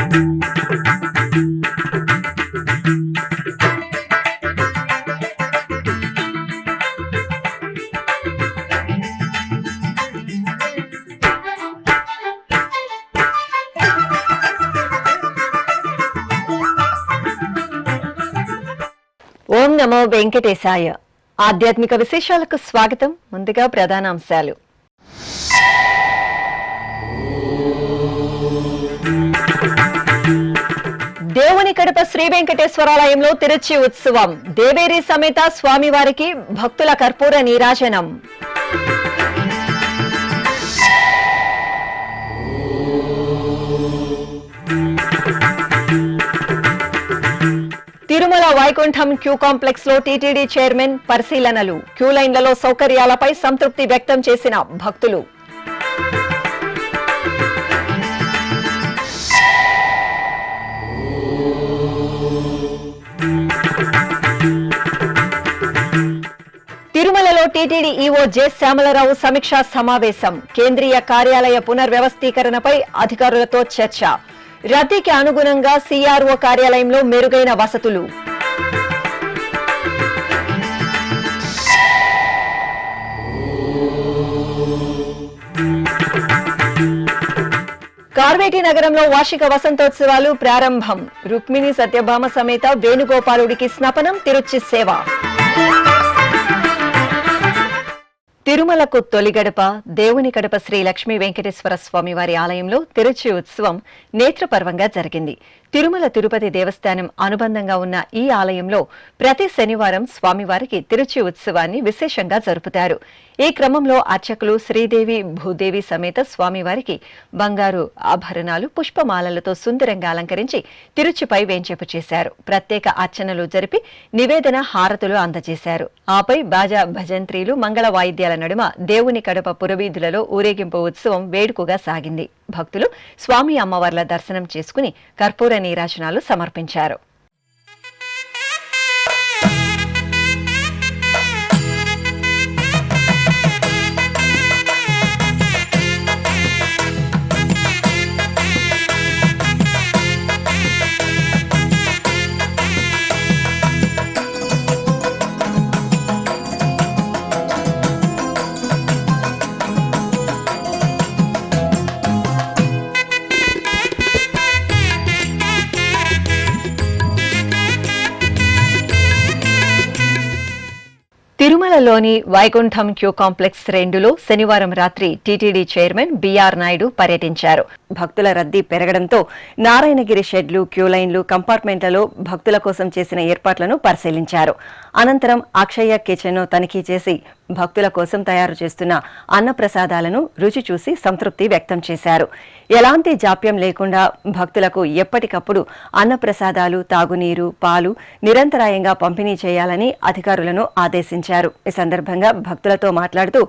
ఓం నమో వెంకటేశాయ. ఆధ్యాత్మిక విశేషాలకు స్వాగతం. ముందుగా ప్రధానాంశాలు. దేవుని కడప శ్రీ వెంకటేశ్వరాలయంలో తిరుచి ఉత్సవం. దేవేరి సమేత స్వామివారికి భక్తుల కర్పూర నీరాజనం. తిరుమల వైకుంఠం క్యూ కాంప్లెక్స్ లో టీటీడీ చైర్మన్ పరిశీలనలు. క్యూ లైన్లలో సౌకర్యాలపై సంతృప్తి వ్యక్తం చేసిన భక్తులు. తిరుమలలో టీటీడీ ఈవో జె శ్యామలరావు సమీక్షా సమావేశం. కేంద్రీయ కార్యాలయ పునర్వ్యవస్థీకరణపై అధికారులతో చర్చ. రద్దీకి అనుగుణంగా సిఆర్ఓ కార్యాలయంలో మెరుగైన వసతులు. కార్వేటి నగరంలో వార్షిక వసంతోత్సవాలు ప్రారంభం. రుక్మిణి సత్యభామ సమేత వేణుగోపాలుడికి స్నపనం, తిరుచి సేవ. తిరుమలకు తొలి గడప దేవుని కడప శ్రీ లక్ష్మీ వెంకటేశ్వర స్వామి వారి ఆలయంలో తిరుచి ఉత్సవం నేత్రపర్వంగా జరిగింది. తిరుమల తిరుపతి దేవస్థానం అనుబంధంగా ఉన్న ఈ ఆలయంలో ప్రతి శనివారం స్వామివారికి తిరుచి ఉత్సవాన్ని విశేషంగా జరుపుతారు. ఈ క్రమంలో అర్చకులు శ్రీదేవి భూదేవి సమేత స్వామివారికి బంగారు ఆభరణాలు, పుష్పమాలలతో సుందరంగా అలంకరించి తిరుచిపై వేంచేపు చేశారు. ప్రత్యేక అర్చనలు జరిపి నివేదన హారతులు అందజేశారు. ఆపై బాజా భజంత్రీలు, మంగళ వాయిద్యాల నడుమ దేవుని కడప పురవీధులలో ఊరేగింపు ఉత్సవం వేడుకగా సాగింది. భక్తులు స్వామి అమ్మవార్ల దర్శనం చేసుకుని కర్పూర నీరాజనాలు సమర్పించారు. తిరుమలలోని వైకుంఠం క్యూ కాంప్లెక్స్ 2లో శనివారం రాత్రి టీటీడీ చైర్మన్ బిఆర్ నాయుడు పర్యటించారు. భక్తుల రద్దీ పెరగడంతో నారాయణగిరి షెడ్లు, క్యూ లైన్లు, కంపార్ట్మెంట్లలో భక్తుల కోసం చేసిన ఏర్పాట్లను పరిశీలించారు. అనంతరం అక్షయ కిచెన్ను తనిఖీ చేసి భక్తుల కోసం తయారు చేస్తున్న అన్నప్రసాదాలను రుచి చూసి సంతృప్తి వ్యక్తం చేశారు. ఎలాంటి జాప్యం లేకుండా భక్తులకు ఎప్పటికప్పుడు అన్నప్రసాదాలు, తాగునీరు, పాలు నిరంతరాయంగా పంపిణీ చేయాలని అధికారులను ఆదేశించారు. ఈ సందర్భంగా భక్తులతో మాట్లాడుతూ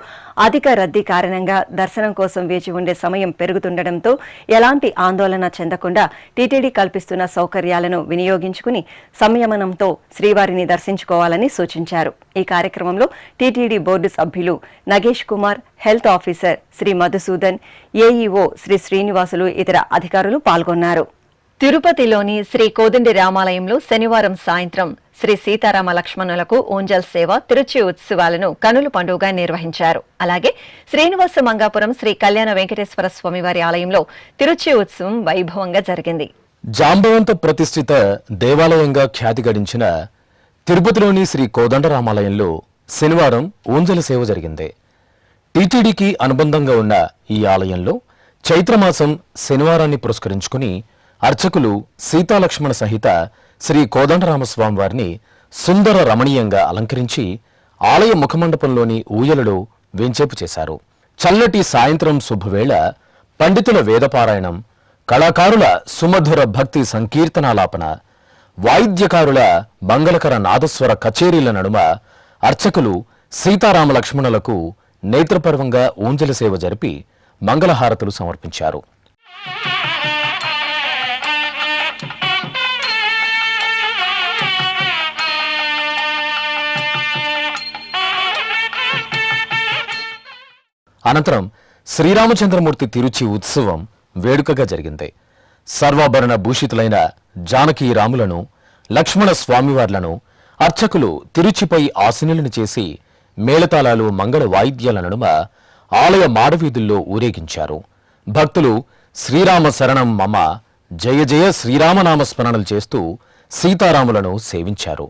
అధిక రద్దీ కారణంగా దర్శనం కోసం వేచి ఉండే సమయం పెరుగుతుండటంతో ఎలాంటి ఆందోళన చెందకుండా టీటీడీ కల్పిస్తున్న సౌకర్యాలను వినియోగించుకుని సంయమనంతో శ్రీవారిని దర్శించుకోవాలని సూచించారు. ఈ కార్యక్రమంలో టీటీడీ బోర్డు సభ్యులు Nagesh Kumar, health officer Shri Madhusudan, AEO Shri Srinivasulu, ఇతర అధికారులు పాల్గొన్నారు. తిరుపతిలోని శ్రీ కోదండి రామాలయంలో శనివారం సాయంత్రం శ్రీ సీతారామ లక్ష్మణులకు ఊంజల్ సేవ, తిరుచి ఉత్సవాలను కనుల పండుగగా నిర్వహించారు. అలాగే శ్రీనివాస మంగాపురం శ్రీ కళ్యాణ వెంకటేశ్వర స్వామివారి ఆలయంలో తిరుచి ఉత్సవం వైభవంగా జరిగింది. జాంబవంత ప్రతిష్ఠిత దేవాలయంగా ఖ్యాతి గడించిన తిరుపతిలోని శ్రీ కోదండరామాలయంలో శనివారం ఊంజల సేవ జరిగింది. టీటీడీకి అనుబంధంగా ఉన్న ఈ ఆలయంలో చైత్రమాసం శనివారాన్ని పురస్కరించుకుని అర్చకులు సీతాలక్ష్మణ సహిత శ్రీ కోదండరామస్వామి వారిని సుందర రమణీయంగా అలంకరించి ఆలయ ముఖమండపంలోని ఊయలలో వేంచేపు చేశారు. చల్లటి సాయంత్రం శుభవేళ పండితుల వేదపారాయణం, కళాకారుల సుమధుర భక్తి సంకీర్తనాలాపన, వాయిద్యకారుల మంగళకర నాదస్వర కచేరీల నడుమ అర్చకులు సీతారామ లక్ష్మణులకు నేత్రపర్వంగా ఊంజల సేవ జరిపి మంగళహారతులు సమర్పించారు. అనంతరం శ్రీరామచంద్రమూర్తి తిరుచి ఉత్సవం వేడుకగా జరిగింది. సర్వాభరణ భూషితులైన జానకీ రాములను, లక్ష్మణ స్వామివార్లను అర్చకులు తిరుచిపై ఆసీనులను చేసి మేళతాళాలు, మంగళ వాయిద్యాల నడుమ ఆలయ మాడవీధుల్లో ఊరేగించారు. భక్తులు శ్రీరామ శరణం మమ, జయ జయ శ్రీరామనామ స్మరణలు చేస్తూ సీతారాములను సేవించారు.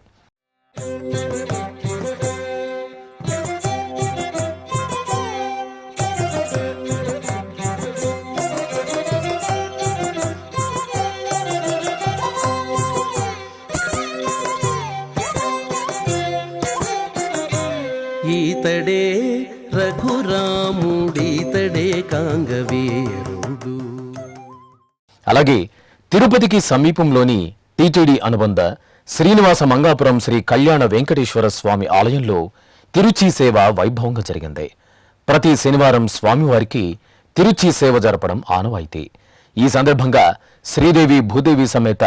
ఈతడే రఘురాముడీతడే కాంగవీరుడు. అలాగే తిరుపతికి సమీపంలోని టీటీడీ అనుబంధ శ్రీనివాస మంగాపురం శ్రీ కళ్యాణ వెంకటేశ్వర స్వామి ఆలయంలో తిరుచి సేవ వైభవంగా జరిగింది. ప్రతి శనివారం స్వామివారికి తిరుచి సేవ జరపడం ఆనవాయితీ. ఈ సందర్భంగా శ్రీదేవి భూదేవి సమేత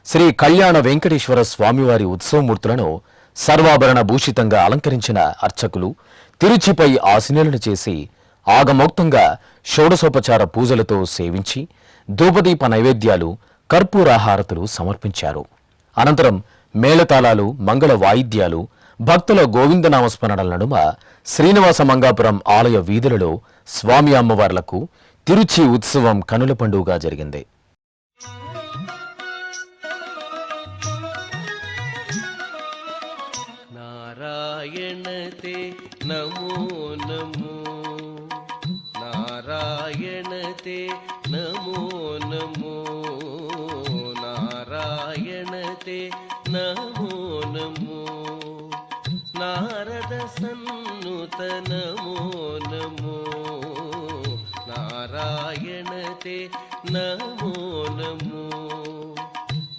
శ్రీ కళ్యాణ వెంకటేశ్వర స్వామివారి ఉత్సవమూర్తులను సర్వాభరణ భూషితంగా అలంకరించిన అర్చకులు తిరుచిపై ఆసీనులను చేసి ఆగమోక్తంగా షోడశోపచార పూజలతో సేవించి ధూపదీప నైవేద్యాలు, కర్పూరాహారతులు సమర్పించారు. అనంతరం మేళతాళాలు, మంగళ వాయిద్యాలు, భక్తుల గోవిందనామస్మరణల నడుమ శ్రీనివాస మంగాపురం ఆలయ వీధులలో స్వామి అమ్మవార్లకు తిరుచి ఉత్సవం కనుల పండుగగా జరిగింది. నారాయణతే నమో నమో, నారాయణతే నమో నమో, నారాయణతే నమో నమో, నారద సన్నుత నమో నమో, నారాయణతే నమో నమో,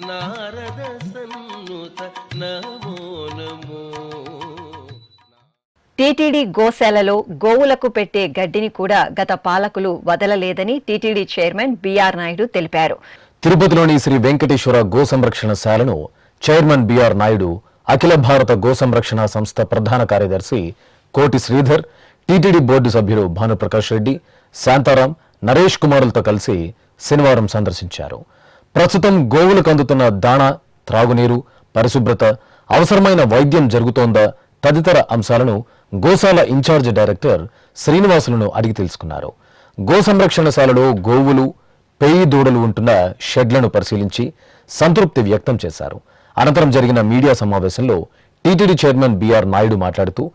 నారద సన్నుత నమో నమో. టీటీడీ గోశాలలో గోవులకు పెట్టే గడ్డిని కూడా గత పాలకులు వదలలేదని టీటీడీ చైర్మన్ బీఆర్ నాయుడు తెలిపారు. తిరుపతిలోని శ్రీ వెంకటేశ్వర గో సంరక్షణశాలను చైర్మన్ బీఆర్ నాయుడు, అఖిల భారత గో సంరక్షణ సంస్థ ప్రధాన కార్యదర్శి కోటి శ్రీధర్, టీటీడీ బోర్డు సభ్యులు భానుప్రకాష్ రెడ్డి, శాంతారాం, నరేష్ కుమారులతో కలిసి శనివారం సందర్శించారు. ప్రస్తుతం గోవులకు అందుతున్న దాణా, త్రాగునీరు, పరిశుభ్రత, అవసరమైన వైద్యం జరుగుతోందా తదితర అంశాలను గోశాల ఇన్ఛార్జ్ డైరెక్టర్ శ్రీనివాసులను అడిగి తెలుసుకున్నారు. గో సంరక్షణశాలలో గోవులు, పేయి దూడలు ఉంటున్న షెడ్లను పరిశీలించి సంతృప్తి వ్యక్తం చేశారు. అనంతరం జరిగిన మీడియా సమావేశంలో టీటీడీ చైర్మన్ బీఆర్ నాయుడు మాట్లాడుతూ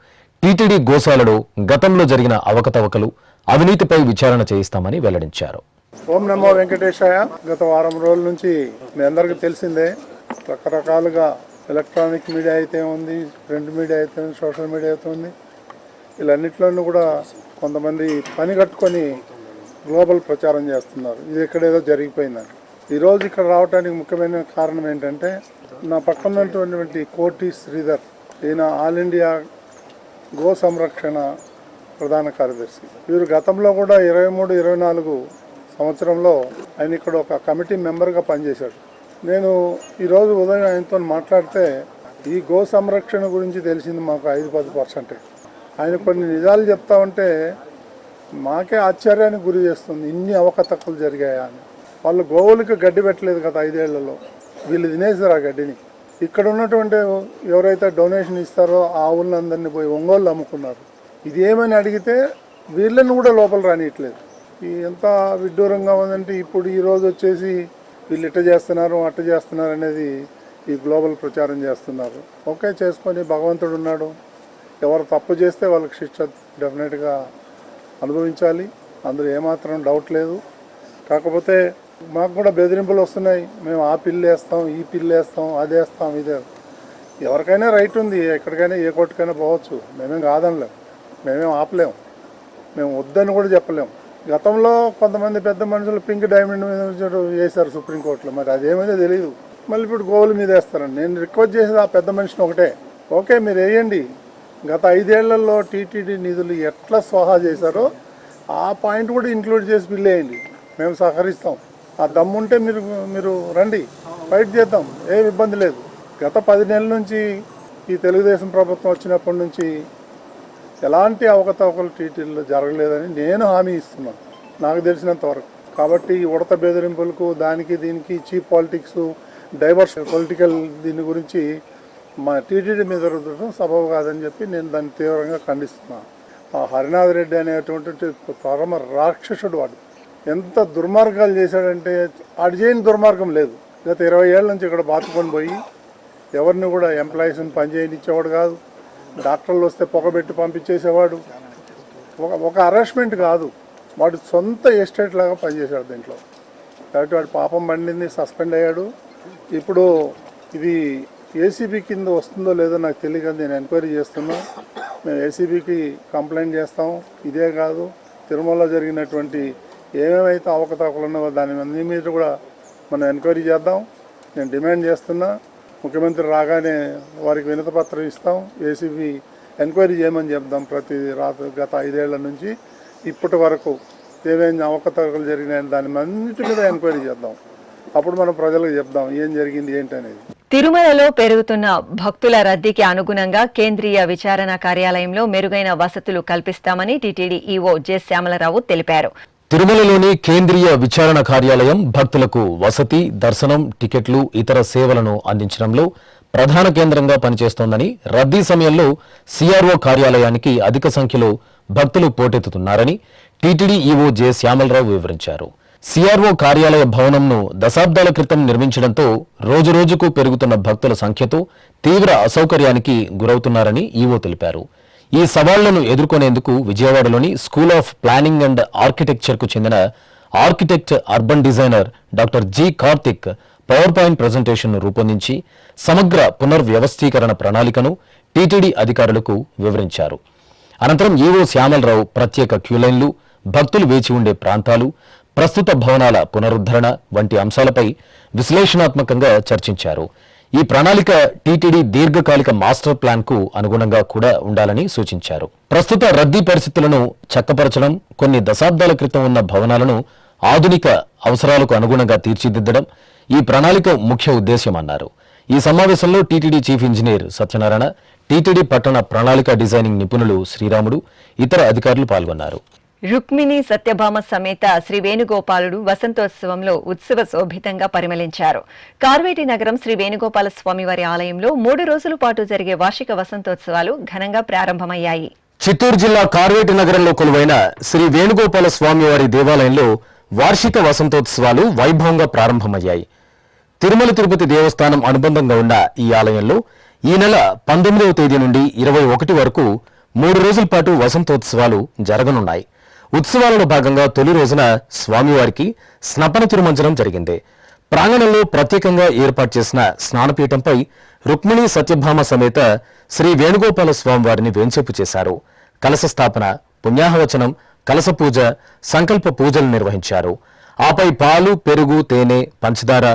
టీటీడీ గోశాలలో గతంలో జరిగిన అవకతవకలు, అవినీతిపై విచారణ చేయిస్తామని వెల్లడించారు. ఓం నమో వెంకటేశాయ. గత వారం రోజుల నుంచి మీ అందరికీ తెలిసిందే, రకరకాలుగా ఎలక్ట్రానిక్ మీడియా అయితే ఉంది, ప్రింట్ మీడియా అయితే ఉంది, సోషల్ మీడియా అయితే ఉంది. వీళ్ళన్నింటిలోనూ కూడా కొంతమంది పని కట్టుకొని గ్లోబల్ ప్రచారం చేస్తున్నారు, ఇది ఎక్కడేదో జరిగిపోయిందని. ఈరోజు ఇక్కడ రావడానికి ముఖ్యమైన కారణం ఏంటంటే, నా పక్కన ఉన్నటువంటి కోటి శ్రీధర్, ఈయన ఆల్ ఇండియా గో సంరక్షణ ప్రధాన కార్యదర్శి. వీరు గతంలో కూడా 23-24 సంవత్సరంలో ఆయన ఇక్కడ ఒక కమిటీ మెంబర్గా పనిచేశాడు. నేను ఈరోజు ఉదయం ఆయనతో మాట్లాడితే ఈ గో సంరక్షణ గురించి తెలిసింది మాకు 5-10%. ఆయన కొన్ని నిజాలు చెప్తా ఉంటే మాకే ఆశ్చర్యానికి గురి చేస్తుంది, ఇన్ని అవకతవకలు జరిగాయా అని. వాళ్ళు గోవులకి గడ్డి పెట్టలేదు గత 5 ఏళ్లలో, వీళ్ళు తినేసారు ఆ గడ్డిని. ఇక్కడ ఉన్నటువంటి ఎవరైతే డొనేషన్ ఇస్తారో ఆ ఆవులందరినీ పోయి ఒంగోలు అమ్ముకున్నారు. ఇది ఏమని అడిగితే వీళ్ళని కూడా లోపల రానియట్లేదు. ఎంత విడ్డూరంగా ఉందంటే, ఇప్పుడు ఈరోజు వచ్చేసి వీళ్ళు ఇట్ట చేస్తున్నారు, అట్ట చేస్తున్నారు అనేది ఈ గ్లోబల్ ప్రచారం చేస్తున్నారు. ఓకే, చేసుకొని భగవంతుడు ఉన్నాడు, ఎవరు తప్పు చేస్తే వాళ్ళకి శిక్ష డెఫినెట్గా అనుభవించాలి, అందులో ఏమాత్రం డౌట్ లేదు. కాకపోతే మాకు కూడా బెదిరింపులు వస్తున్నాయి, మేము ఆ పిల్లు వేస్తాం, ఈ పిల్లు వేస్తాం, అది వేస్తాం, ఇదే. ఎవరికైనా రైట్ ఉంది, ఎక్కడికైనా ఏ కోర్టుకైనా పోవచ్చు, మేమేం కాదనలేం, మేమేం ఆపలేము, మేము వద్దని కూడా చెప్పలేము. గతంలో కొంతమంది పెద్ద మనుషులు పింక్ డైమండ్ మీద వేశారు సుప్రీంకోర్టులో, మరి అదేమైందో తెలియదు. మళ్ళీ ఇప్పుడు గోవుల మీద వేస్తారండి. నేను రిక్వెస్ట్ చేసేది ఆ పెద్ద మనిషిని ఒకటే, ఓకే మీరు వేయండి, గత 5 ఏళ్లలో టీటీడీ నిధులు ఎట్లా స్వాహా చేశారో ఆ పాయింట్ కూడా ఇంక్లూడ్ చేసి బిల్లు వేయండి, మేము సహకరిస్తాం. ఆ దమ్ముంటే మీరు రండి, ఫైట్ చేద్దాం, ఏం ఇబ్బంది లేదు. గత 10 నెలల నుంచి ఈ తెలుగుదేశం ప్రభుత్వం వచ్చినప్పటి నుంచి ఎలాంటి అవకతవకలు టీటీడీలో జరగలేదని నేను హామీ ఇస్తున్నాను నాకు తెలిసినంత వరకు. కాబట్టి ఉడత బెదిరింపులకు దానికి దీనికి చీప్ పాలిటిక్స్ డైవర్స్ పొలిటికల్ దీని గురించి మా టీటీడీ మీద రుద్దడం సబబు కాదని చెప్పి నేను దాన్ని తీవ్రంగా ఖండిస్తున్నాను. ఆ హరినాథ్ రెడ్డి అనేటువంటి పరమ రాక్షసుడు వాడు. ఎంత దుర్మార్గాలు చేశాడంటే ఆడు చేయని దుర్మార్గం లేదు. గత 20 ఏళ్ళ నుంచి ఇక్కడ బాతుకొని పోయి ఎవరిని కూడా ఎంప్లాయీస్ని పనిచేయనిచ్చేవాడు కాదు. డాక్టర్లు వస్తే పొగబెట్టి పంపించేసేవాడు. ఒక అరెస్ట్మెంట్ కాదు, వాడు సొంత ఎస్టేట్ లాగా పనిచేశాడు దీంట్లో. కాబట్టి వాడు పాపం పండింది, సస్పెండ్ అయ్యాడు. ఇప్పుడు ఇది ఏసీబీ కింద వస్తుందో లేదో నాకు తెలియదు, నేను ఎంక్వైరీ చేస్తున్నా. మేము ఏసీబీకి కంప్లైంట్ చేస్తాం. ఇదే కాదు, తిరుమలలో జరిగినటువంటి ఏమేమైతే అవకతవకలు ఉన్నాయో దాని అన్ని మీద కూడా మనం ఎంక్వైరీ చేద్దాం. నేను డిమాండ్ చేస్తున్నా, ముఖ్యమంత్రి రాగానే వారికి వినతిపత్రం ఇస్తాం. ఏసీబీ ఎంక్వైరీ చేయమని చెప్దాం. గత 5 ఏళ్ల నుంచి ఇప్పటి వరకు ఏమేమి అవకతవకలు జరిగినాయని దాని అన్నిటి మీద ఎంక్వైరీ చేద్దాం. అప్పుడు మనం ప్రజలకు చెప్దాం ఏం జరిగింది ఏంటి అనేది. తిరుమలలో పెరుగుతున్న భక్తుల రద్దీకి అనుగుణంగా కేంద్రీయ విచారణ కార్యాలయంలో మెరుగైన వసతులు కల్పిస్తామని టీటీడీ ఈవో జె శ్యామలరావు తెలిపారు. తిరుమలలోని కేంద్రీయ విచారణ కార్యాలయం భక్తులకు వసతి, దర్శనం, టికెట్లు, ఇతర సేవలను అందించడంలో ప్రధాన కేంద్రంగా పనిచేస్తోందని, రద్దీ సమయంలో సిఆర్ఓ కార్యాలయానికి అధిక సంఖ్యలో భక్తులు పోటెత్తుతున్నారని టీటీడీ ఈవో జె శ్యామలరావు వివరించారు. సిఆర్ఓ కార్యాలయ భవనంను దశాబ్దాల క్రితం నిర్మించడంతో రోజురోజుకు పెరుగుతున్న భక్తుల సంఖ్యతో తీవ్ర అసౌకర్యానికి గురవుతున్నారని ఈవో తెలిపారు. ఈ సవాళ్లను ఎదుర్కొనేందుకు విజయవాడలోని స్కూల్ ఆఫ్ ప్లానింగ్ అండ్ ఆర్కిటెక్చర్కు చెందిన architect, urban designer doctor G Karthik power point ప్రజెంటేషన్ను రూపొందించి సమగ్ర పునర్వ్యవస్థీకరణ ప్రణాళికను టీటీడీ అధికారులకు వివరించారు. అనంతరం ఈవో శ్యామలరావు ప్రత్యేక క్యూలైన్లు, భక్తులు వేచి ఉండే ప్రాంతాలు, ప్రస్తుత భవనాల పునరుద్ధరణ వంటి అంశాలపై విశ్లేషణాత్మకంగా చర్చించారు. ఈ ప్రణాళిక టీటీడీ దీర్ఘకాలిక మాస్టర్ ప్లాన్ కు అనుగుణంగా కూడా ఉండాలని సూచించారు. ప్రస్తుత రద్దీ పరిస్థితులను చక్కపరచడం, కొన్ని దశాబ్దాల క్రితం ఉన్న భవనాలను ఆధునిక అవసరాలకు అనుగుణంగా తీర్చిదిద్దడం ఈ ప్రణాళిక ముఖ్య ఉద్దేశ్యమన్నారు. ఈ సమావేశంలో TTD chief engineer Satyanarayana, TTD పట్టణ ప్రణాళిక డిజైనింగ్ నిపుణులు శ్రీరాముడు, ఇతర అధికారులు పాల్గొన్నారు. రుక్మిణి సత్యభామ సమేత శ్రీ వేణుగోపాలుడు వసంతోత్సవంలో ఉత్సవ శోభితంగా పరిమళించారు. కార్వేటి నగరం శ్రీ వేణుగోపాల స్వామివారి ఆలయంలో 3 రోజుల పాటు జరిగే వార్షిక వసంతోత్సవాలు ఘనంగా ప్రారంభమయ్యాయి. చిత్తూరు జిల్లా కార్వేటి నగరంలో కొలువైన శ్రీ వేణుగోపాల స్వామివారి దేవాలయంలో వార్షిక వసంతోత్సవాలు వైభవంగా ప్రారంభమయ్యాయి. తిరుమల తిరుపతి దేవస్థానం అనుబంధంగా ఉన్న ఈ ఆలయంలో ఈ నెల 19వ తేదీ నుండి 21 వరకు 3 రోజుల పాటు వసంతోత్సవాలు జరగనున్నాయి. ఉత్సవాలలో భాగంగా తొలి రోజున స్వామివారికి స్నపన తిరుమంజనం జరిగింది. ప్రాంగణంలో ప్రత్యేకంగా ఏర్పాటు చేసిన స్నానపీఠంపై రుక్మిణి సత్యభామ సమేత శ్రీ వేణుగోపాల స్వామివారిని వేంచేపు చేశారు. కలశ స్థాపన, పుణ్యాహవచనం, కలశ పూజ, సంకల్ప పూజలు నిర్వహించారు. ఆపై పాలు, పెరుగు, తేనె, పంచదార,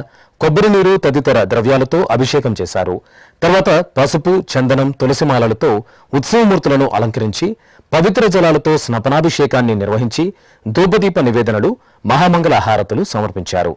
కొబ్బరి నీరు తదితర ద్రవ్యాలతో అభిషేకం చేశారు. తర్వాత పసుపు, చందనం, తులసిమాలలతో ఉత్సవమూర్తులను అలంకరించి పవిత్ర జలాలతో స్నపనాభిషేకాన్ని నిర్వహించి ధూపదీప నివేదనలు, మహామంగళ హారతులు సమర్పించారు.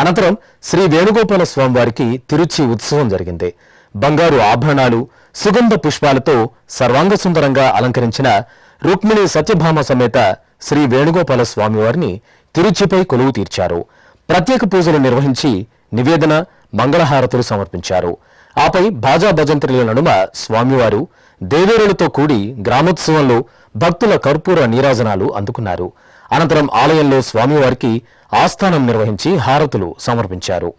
అనంతరం శ్రీ వేణుగోపాల స్వామివారికి తిరుచి ఉత్సవం జరిగింది. బంగారు ఆభరణాలు, సుగంధ పుష్పాలతో సర్వాంగ సుందరంగా అలంకరించిన రుక్మిణి సత్యభామ సమేత శ్రీ వేణుగోపాల స్వామివారిని తిరుచిపై కొలువు తీర్చారు. ప్రత్యేక పూజలు నిర్వహించి నివేదన, మంగళహారతులు సమర్పించారు. ఆపై బాజా భజంత్రుల నడుమ స్వామివారు దేవేరులతో కూడి గ్రామోత్సవంలో భక్తుల కర్పూర నీరాజనాలు అందుకున్నారు. అనంతరం ఆలయంలో స్వామివారికి ఆస్థానం నిర్వహించి హారతులు సమర్పించారు.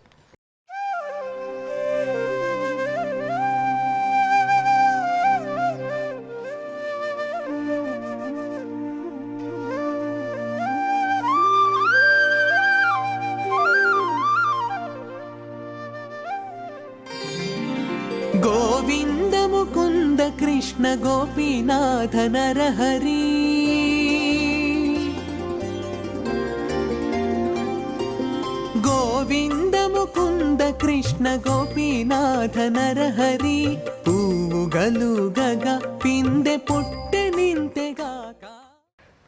గోవింద ముకుంద కృష్ణ గోపీనాథ నరహరి గోవింద ముకుంద కృష్ణ గోపీనాథ నరహరి పువ్వు గలుగగా పిందె పుట్టె నింతెగాక.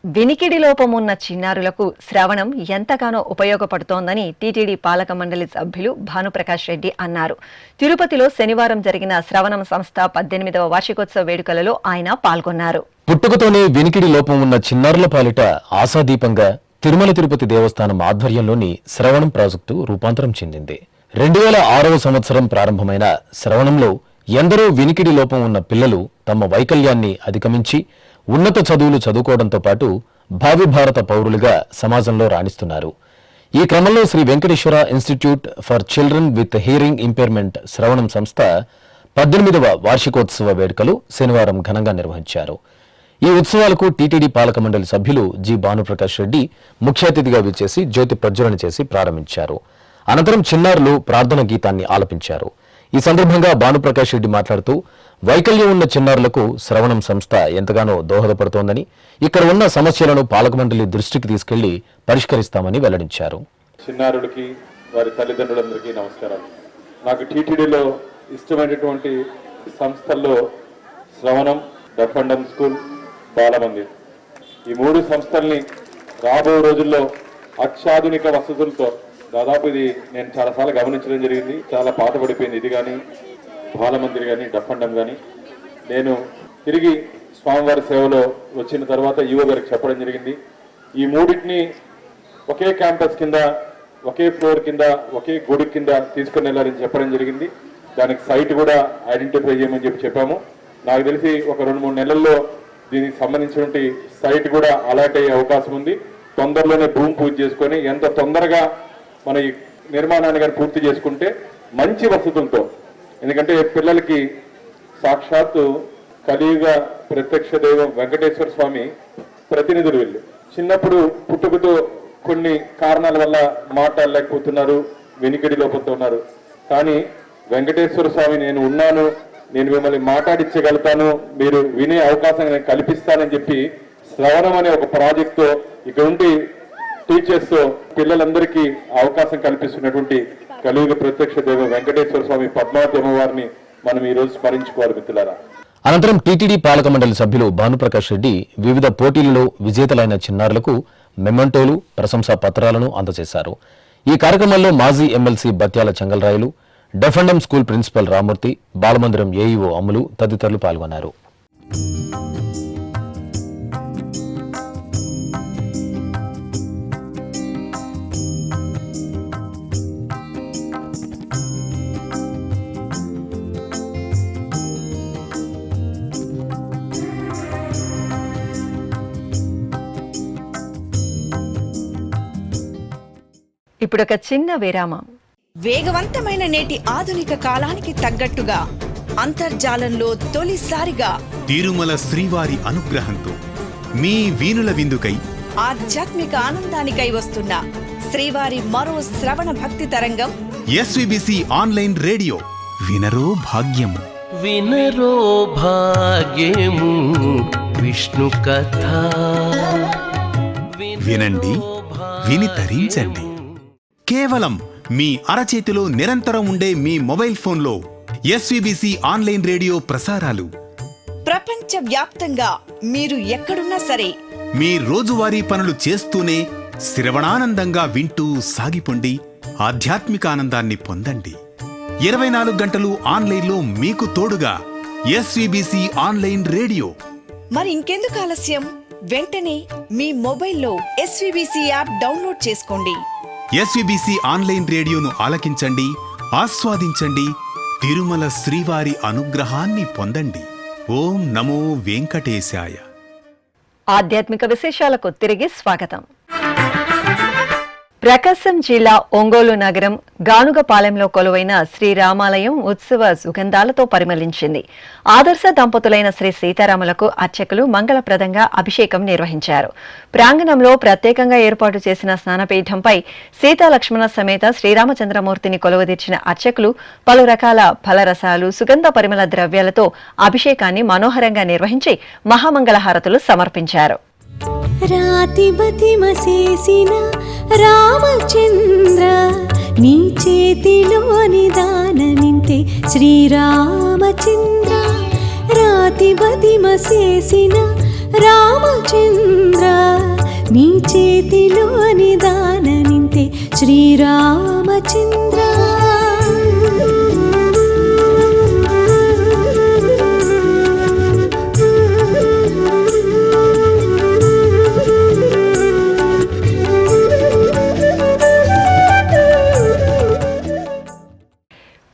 వినికిడి లోపం ఉన్న చిన్నారులకు శ్రవణం ఎంతగానో ఉపయోగపడుతోందని టీటీడీ పాలక మండలి సభ్యులు భానుప్రకాష్ రెడ్డి అన్నారు. తిరుపతిలో శనివారం జరిగిన శ్రవణం సంస్థ 18వ వార్షికోత్సవ వేడుకలలో ఆయన పాల్గొన్నారు. పుట్టుకతోనే వినికిడి లోపం ఉన్న చిన్నారుల పాలిట ఆశాదీపంగా తిరుమల తిరుపతి దేవస్థానం ఆధ్వర్యంలోని శ్రవణం ప్రాజెక్టు రూపాంతరం చెందింది. 2006వ సంవత్సరం ప్రారంభమైన శ్రవణంలో ఎందరో వినికిడి లోపం ఉన్న పిల్లలు తమ వైకల్యాన్ని అధిగమించి ఉన్నత చదువులు చదువుకోవడంతో పాటు భావి భారత పౌరులుగా సమాజంలో రాణిస్తున్నారు. ఈ క్రమంలో Shri Venkateswara institute for children with hearing impairment Sravanam సంస్థ 18వ వార్షికోత్సవ వేడుకలు శనివారం ఘనంగా నిర్వహించారు. ఈ ఉత్సవాలకు టీటీడీ పాలక మండలి సభ్యులు జి భానుప్రకాష్ రెడ్డి ముఖ్య అతిథిగా విచ్చేసి జ్యోతి ప్రజ్వలన చేసి ప్రారంభించారు. అనంతరం చిన్నారులు ప్రార్థన గీతాన్ని ఆలపించారు. ఈ సందర్భంగా భానుప్రకాష్ రెడ్డి మాట్లాడుతూ వైకల్యం ఉన్న చిన్నారులకు శ్రవణం సంస్థ ఎంతగానో దోహదపడుతోందని, ఇక్కడ ఉన్న సమస్యలను పాలక మండలి దృష్టికి తీసుకెళ్లి పరిష్కరిస్తామని వెల్లడించారు. చిన్నారులకి వారి తల్లిదండ్రులందరికీ నమస్కారాలు. నాకు టీటీడీలో ఇష్టమైనటువంటి సంస్థల్లో శ్రవణం, డెఫ్ అండ్ డమ్ స్కూల్, బాలమందిర్, ఈ 3 సంస్థల్ని రాబో రోజుల్లో అత్యాధునిక వసతులతో, దాదాపు ఇది నేను చాలాసార్లు గమనించడం జరిగింది, చాలా పాత పడిపోయింది ఇది కానీ బాలమందిర్ కానీ డెఫ్ అండ్ డమ్ కానీ. నేను తిరిగి స్వామివారి సేవలో వచ్చిన తర్వాత ఈవో గారికి చెప్పడం జరిగింది, ఈ 3టిని ఒకే క్యాంపస్ కింద, ఒకే ఫ్లోర్ కింద, ఒకే గుడి కింద తీసుకుని వెళ్ళాలని చెప్పడం జరిగింది. దానికి సైట్ కూడా ఐడెంటిఫై చేయమని చెప్పాము. నాకు తెలిసి ఒక 2-3 నెలల్లో దీనికి సంబంధించినటువంటి సైట్ కూడా అలాట్ అయ్యే అవకాశం ఉంది. తొందరలోనే భూమి పూజ చేసుకొని ఎంత తొందరగా మన ఈ నిర్మాణాన్ని కానీ పూర్తి చేసుకుంటే మంచి వసతులతో, ఎందుకంటే పిల్లలకి సాక్షాత్తు కలియుగ ప్రత్యక్ష దైవం వెంకటేశ్వర స్వామి ప్రతినిధులు వీళ్ళు. చిన్నప్పుడు పుట్టుకతో కొన్ని కారణాల వల్ల మాట్లాడలేకపోతున్నారు, వెనుకడి లోపంతో ఉన్నారు. కానీ వెంకటేశ్వర స్వామి నేను ఉన్నాను, నేను మిమ్మల్ని మాట్లాడించగలుగుతాను, మీరు వినే అవకాశం నేను కల్పిస్తానని చెప్పి శ్రవణం అనే ఒక ప్రాజెక్ట్తో ఇక్కడ ఉండి టీచర్స్తో పిల్లలందరికీ అవకాశం కల్పిస్తున్నటువంటి కలియుగ ప్రత్యక్ష దైవం వెంకటేశ్వర స్వామి పద్మావతి అమ్మవారిని మనం ఈ రోజు స్మరించుకోవాలి మిత్రులారా. అనంతరం టీటీడీ పాలక మండలి సభ్యులు భానుప్రకాష్ రెడ్డి వివిధ పోటీలలో విజేతలైన చిన్నారులకు మెమెంటోలు, ప్రశంసా పత్రాలను అందజేశారు. ఈ కార్యక్రమంలో మాజీ MLC Batyala Chengalrayulu, deaf and dumb school principal Ramurthy, Balamandiram AEO Ammulu తదితరులు పాల్గొన్నారు. ఇప్పుడొక చిన్న విరామం. వేగవంతమైన నేటి ఆధునిక కాలానికి తగ్గట్టుగా అంతర్జాలంలో తొలిసారిగా తిరుమల శ్రీవారి అనుగ్రహంతో మీ వీణుల విందుకై ఆధ్యాత్మిక ఆనందానికై వస్తున్న శ్రీవారి మరో శ్రవణ భక్తి తరంగం ఎస్వీబీసీ ఆన్లైన్ రేడియో. వినరో భాగ్యము, వినరో భాగ్యము విష్ణు కథ. వినండి, విని తరించండి. కేవలం మీ అరచేతిలో నిరంతరం ఉండే మీ మొబైల్ ఫోన్లో ఎస్వీబీసీ ఆన్లైన్ రేడియో ప్రసారాలు ప్రపంచ వ్యాప్తంగా మీరు ఎక్కడున్నా సరే మీ రోజువారీ పనులు చేస్తూనే శ్రవణానందంగా వింటూ సాగిపోండి, ఆధ్యాత్మిక ఆనందాన్ని పొందండి. 24 గంటలు ఆన్లైన్లో మీకు తోడుగా ఎస్వీబీసీ ఆన్లైన్ రేడియో. మరి ఇంకెందుకు ఆలస్యం, వెంటనే మీ మొబైల్లో ఎస్వీబీసీ యాప్ డౌన్లోడ్ చేసుకోండి. ఎస్వీబీసీ ఆన్లైన్ రేడియోను ఆలకించండి, ఆస్వాదించండి, తిరుమల శ్రీవారి అనుగ్రహాన్ని పొందండి. ఓం నమో వెంకటేశాయ. ఆధ్యాత్మిక విశేషాలకు తిరిగి స్వాగతం. ప్రకాశం జిల్లా ఒంగోలు నగరం గానుగపాలెంలో కొలువైన శ్రీరామాలయం ఉత్సవ సుగంధాలతో పరిమళించింది. ఆదర్శ దంపతులైన శ్రీ సీతారాములకు అర్చకులు మంగళప్రదంగా అభిషేకం నిర్వహించారు. ప్రాంగణంలో ప్రత్యేకంగా ఏర్పాటు చేసిన స్నానపీఠంపై సీతాలక్ష్మణ సమేత శ్రీరామచంద్రమూర్తిని కొలువుదీర్చిన అర్చకులు పలు రకాల ఫలరసాలు, సుగంధ పరిమళ ద్రవ్యాలతో అభిషేకాన్ని మనోహరంగా నిర్వహించి మహామంగళహారతులు సమర్పించారు. రాతిబతిమసేసిన రామచంద్ర నీ చేతిలోని దాననింతే శ్రీరామచంద్ర రాతి బతిమ చేసిన రామచంద్ర నీ చేతిలోని దాననింతే శ్రీరామచంద్ర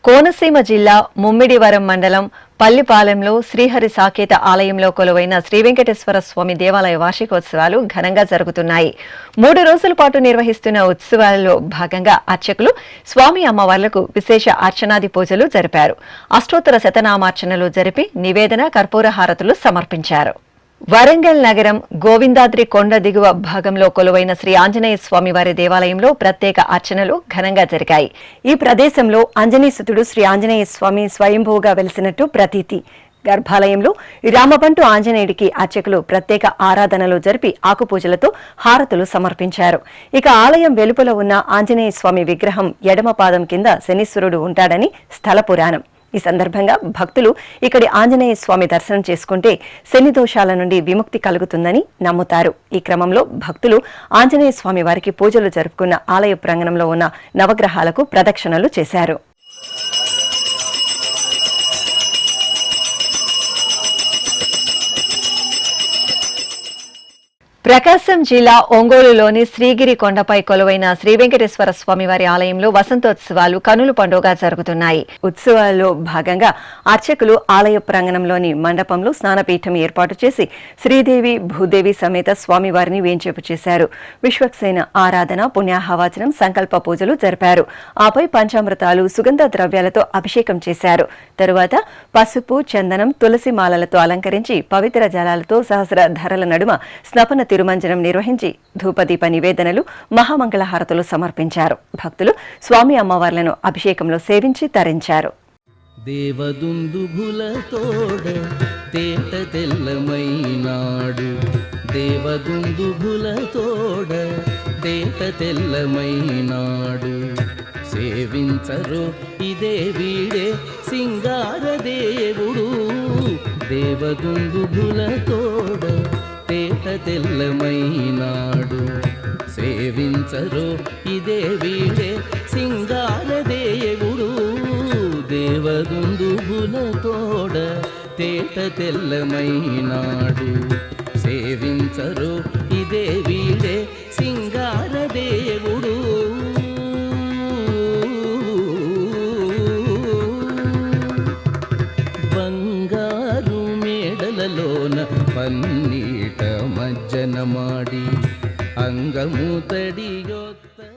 కోనసీమ జిల్లా ముమ్మిడివరం మండలం పల్లిపాలెంలో శ్రీహరి సాకేత ఆలయంలో కొలువైన శ్రీ వెంకటేశ్వర స్వామి దేవాలయ వార్షికోత్సవాలు ఘనంగా జరుగుతున్నాయి. 3 రోజుల పాటు నిర్వహిస్తున్న ఉత్సవాలలో భాగంగా అర్చకులు స్వామి అమ్మవార్లకు విశేష అర్చనాది పూజలు జరిపారు. అష్టోత్తర శతనామార్చనలు జరిపి నివేదన కర్పూర హారతులు సమర్పించారు. వరంగల్ నగరం గోవిందాద్రి కొండ దిగువ భాగంలో కొలువైన శ్రీ ఆంజనేయ స్వామి వారి దేవాలయంలో ప్రత్యేక అర్చనలు ఘనంగా జరిగాయి. ఈ ప్రదేశంలో ఆంజనేయసుతుడు శ్రీ ఆంజనేయ స్వామి స్వయంభూగా వెలిసినట్టు ప్రతీతి. గర్భాలయంలో రామబంటు ఆంజనేయుడికి అర్చకులు ప్రత్యేక ఆరాధనలు జరిపి ఆకుపూజలతో హారతులు సమర్పించారు. ఇక ఆలయం వెలుపల ఉన్న ఆంజనేయ స్వామి విగ్రహం ఎడమ పాదం కింద శనీశ్వరుడు ఉంటాడని స్థల పురాణం. ఈ సందర్భంగా భక్తులు ఇక్కడి ఆంజనేయ స్వామి దర్శనం చేసుకుంటే శని దోషాల నుండి విముక్తి కలుగుతుందని నమ్ముతారు. ఈ క్రమంలో భక్తులు ఆంజనేయ స్వామి వారికి పూజలు జరుపుకున్న ఆలయ ప్రాంగణంలో ఉన్న నవగ్రహాలకు ప్రదక్షిణలు చేశారు. ప్రకాశం జిల్లా ఒంగోలులోని శ్రీగిరి కొండపై కొలువైన శ్రీ వెంకటేశ్వర స్వామివారి ఆలయంలో వసంతోత్సవాలు కనుల పండుగ జరుగుతున్నాయి. ఉత్సవాల్లో భాగంగా అర్చకులు ఆలయ ప్రాంగణంలోని మండపంలో స్నానపీఠం ఏర్పాటు చేసి శ్రీదేవి భూదేవి సమేత స్వామివారిని వేంచేపు చేశారు. విశ్వక్సేన ఆరాధన, పుణ్యాహవాచనం, సంకల్ప పూజలు జరిపారు. ఆపై పంచామృతాలు, సుగంధ ద్రవ్యాలతో అభిషేకం చేశారు. తరువాత పసుపు, చందనం, తులసి మాలలతో అలంకరించి పవిత్ర జలాలతో సహస్ర ధరల నడుమ స్నపన తిరుమంజనం నిర్వహించి ధూపదీప నివేదనలు, మహామంగళహారతులు సమర్పించారు. భక్తులు స్వామి అమ్మవార్లను అభిషేకంలో సేవించి తరించారు. దేవదుందుభులతోడ తేట తెల్లమైనాడు, దేవదుందుభులతోడ తేట తెల్లమైనాడు, సేవించరో ఇదే వీడే సింగారదేవుడు, దేవదుందుభులతోడ తేట తెల్లమైనాడు, సేవించరో ఇదే వీడే సింగారదేవుడు, దేవదుందుభులతోడ తేట తెల్లమైనాడు, సేవించరో ఇదే వీడే సింగారదేవుడు. బంగారు మేడలలోన పన్నీట మజ్జన మాడి అంగము తడియొత్తగా.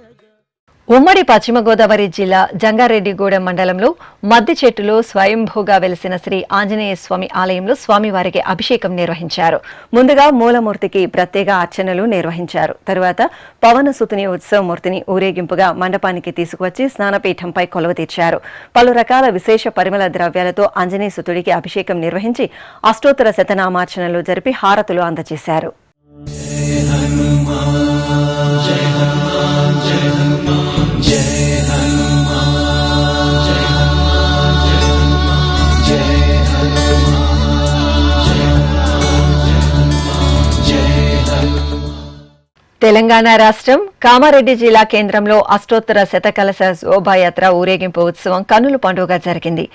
ఉమ్మడి పశ్చిమ గోదావరి జిల్లా జంగారెడ్డిగూడెం మండలంలో మద్ది చెట్టులో స్వయంభూగా వెలిసిన శ్రీ ఆంజనేయ స్వామి ఆలయంలో స్వామివారికి అభిషేకం నిర్వహించారు. ముందుగా మూలమూర్తికి ప్రత్యేక అర్చనలు నిర్వహించారు. తరువాత పవనసుతుని ఉత్సవమూర్తిని ఊరేగింపుగా మండపానికి తీసుకువచ్చి స్నానపీఠంపై కొలువ తీర్చారు. పలు రకాల విశేష పరిమళ ద్రవ్యాలతో ఆంజనేయసుతుడికి అభిషేకం నిర్వహించి అష్టోత్తర శతనామార్చనలు జరిపి హారతులు అందజేశారు. తెలంగాణ రాష్ట్రం కామారెడ్డి జిల్లా కేంద్రంలో అష్టోత్తర శతకలశ శోభాయాత్ర ఊరేగింపు ఉత్సవం కన్నుల పండుగ జరిగింది.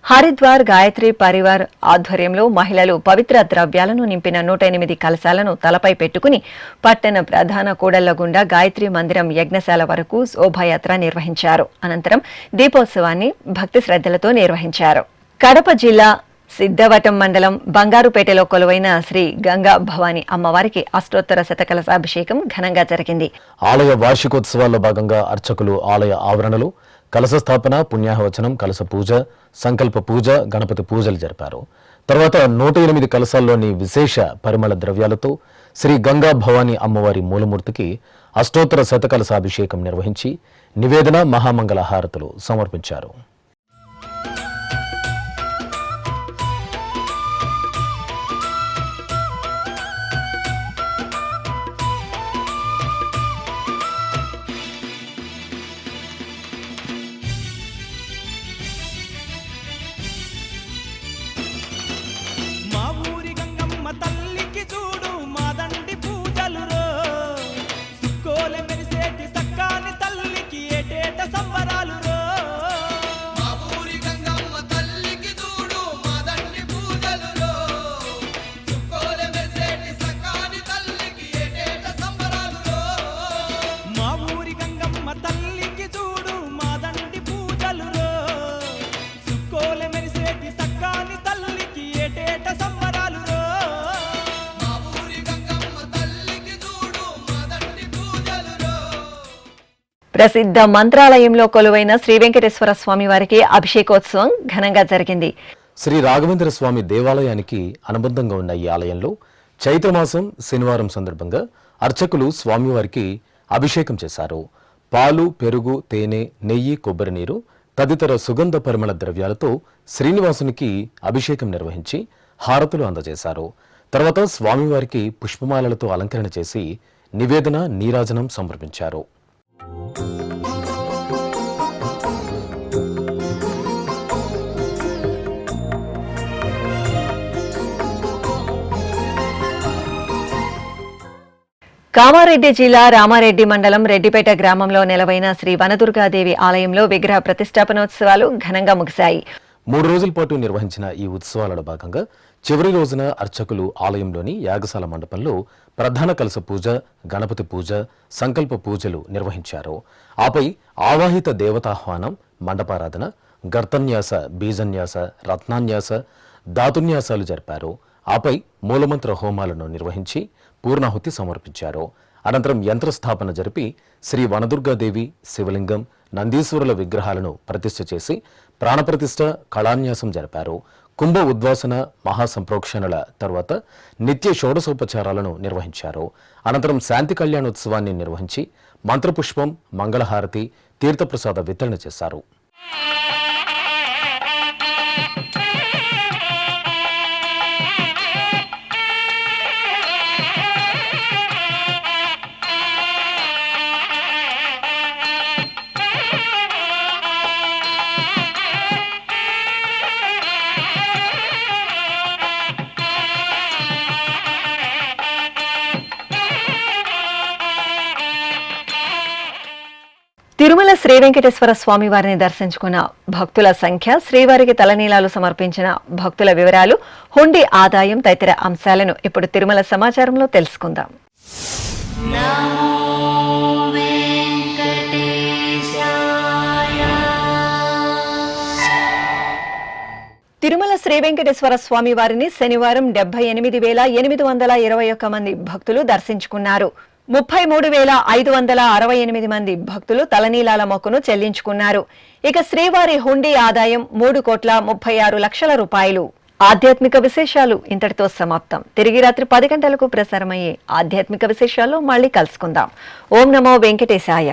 హరిద్వార్ గాయత్రి పరివార్ ఆధ్వర్యంలో మహిళలు పవిత్ర ద్రవ్యాలను నింపిన 108 కలశాలను తలపై పెట్టుకుని పట్టణ ప్రధాన కూడళ్ల గుండా గాయత్రి మందిరం యజ్ఞశాల వరకు శోభాయాత్ర నిర్వహించారు. అనంతరం దీపోత్సవాన్ని భక్తి శ్రద్ధలతో నిర్వహించారు. కడప జిల్లా సిద్ధవటం మండలం బంగారుపేటలో కొలువైన శ్రీ గంగా భవాని అమ్మవారికి అష్టోత్తర శతకలశాభిషేకం ఘనంగా జరిగింది. ఆలయ వార్షికోత్సవాల్లో భాగంగా అర్చకులు ఆలయ ఆవరణలు కలశ స్థాపన, పుణ్యాహవచనం, కలశ పూజ, సంకల్ప పూజ, గణపతి పూజలు జరిపారు. తర్వాత 108 కలశాల్లోని విశేష పరిమళ ద్రవ్యాలతో శ్రీ గంగా భవాని అమ్మవారి మూలమూర్తికి అష్టోత్తర శతకలశాభిషేకం నిర్వహించి నివేదన, మహామంగళ హారతులు సమర్పించారు. ప్రసిద్ధ మంత్రాలయంలో కొలువైన శ్రీ వెంకటేశ్వర స్వామి వారికి అభిషేకోత్సవం ఘనంగా జరిగింది. శ్రీ రాఘవేంద్ర స్వామి దేవాలయానికి అనుబంధంగా ఉన్న ఈ ఆలయంలో చైత్రమాసం శనివారం సందర్భంగా అర్చకులు స్వామివారికి అభిషేకం చేశారు. పాలు, పెరుగు, తేనె, నెయ్యి, కొబ్బరి నీరు తదితర సుగంధ పరిమళ ద్రవ్యాలతో శ్రీనివాసునికి అభిషేకం నిర్వహించి హారతులు అందజేశారు. తర్వాత స్వామివారికి పుష్పమాలలతో అలంకరణ చేసి నివేదన, నీరాజనం సమర్పించారు. కామారెడ్డి జిల్లా రామారెడ్డి మండలం రెడ్డిపేట గ్రామంలో నెలవైన శ్రీ వనదుర్గాదేవి ఆలయంలో విగ్రహ ప్రతిష్టాపనోత్సవాలు ఘనంగా ముగిశాయి. 3 రోజుల పాటు నిర్వహించిన ఈ ఉత్సవాలలో భాగంగా చివరి రోజున అర్చకులు ఆలయంలోని యాగశాల మండపంలో ప్రధాన కలశ పూజ, గణపతి పూజ, సంకల్ప పూజలు నిర్వహించారు. ఆపై ఆవాహిత దేవతాహ్వానం, మండపారాధన, గర్తన్యాస, బీజన్యాస, రత్నాన్యాస, ధాతున్యాసాలు జరిపారు. ఆపై మూలమంత్ర హోమాలను నిర్వహించి పూర్ణాహుతి సమర్పించారు. అనంతరం యంత్రస్థాపన జరిపి శ్రీ వనదుర్గాదేవి, శివలింగం, నందీశ్వరుల విగ్రహాలను ప్రతిష్ఠ చేసి ప్రాణప్రతిష్ఠ, కళాన్యాసం జరిపారు. కుంభ ఉద్వాసన, మహాసంప్రోక్షణల తర్వాత నిత్య షోడశోపచారాలను నిర్వహించారు. అనంతరం శాంతి కళ్యాణోత్సవాన్ని నిర్వహించి మంత్రపుష్పం, మంగళహారతి, తీర్థప్రసాద వితరణ చేశారు. తిరుమల శ్రీ వెంకటేశ్వర స్వామి వారిని దర్శించుకున్న భక్తుల సంఖ్య, శ్రీవారికి తలనీలాలు సమర్పించిన భక్తుల వివరాలు, హుండీ ఆదాయం తదితర అంశాలను ఇప్పుడు తిరుమల సమాచారంలో తెలుసుకుందాం. తిరుమల శ్రీ వెంకటేశ్వర స్వామి వారిని శనివారం 78,821 మంది భక్తులు దర్శించుకున్నారు. 33,568 మంది భక్తులు తలనీలాల మొక్కును చెల్లించుకున్నారు. ఇక శ్రీవారి హుండీ ఆదాయం 3,36,00,000 రూపాయలు. ఆధ్యాత్మిక విశేషాలు ఇంతటితో సమాప్తం. తిరిగి రాత్రి 10 గంటలకు ప్రసారమయ్యే ఆధ్యాత్మిక విశేషాల్లో మళ్ళీ కలుసుకుందాం. ఓం నమో వెంకటేశాయ.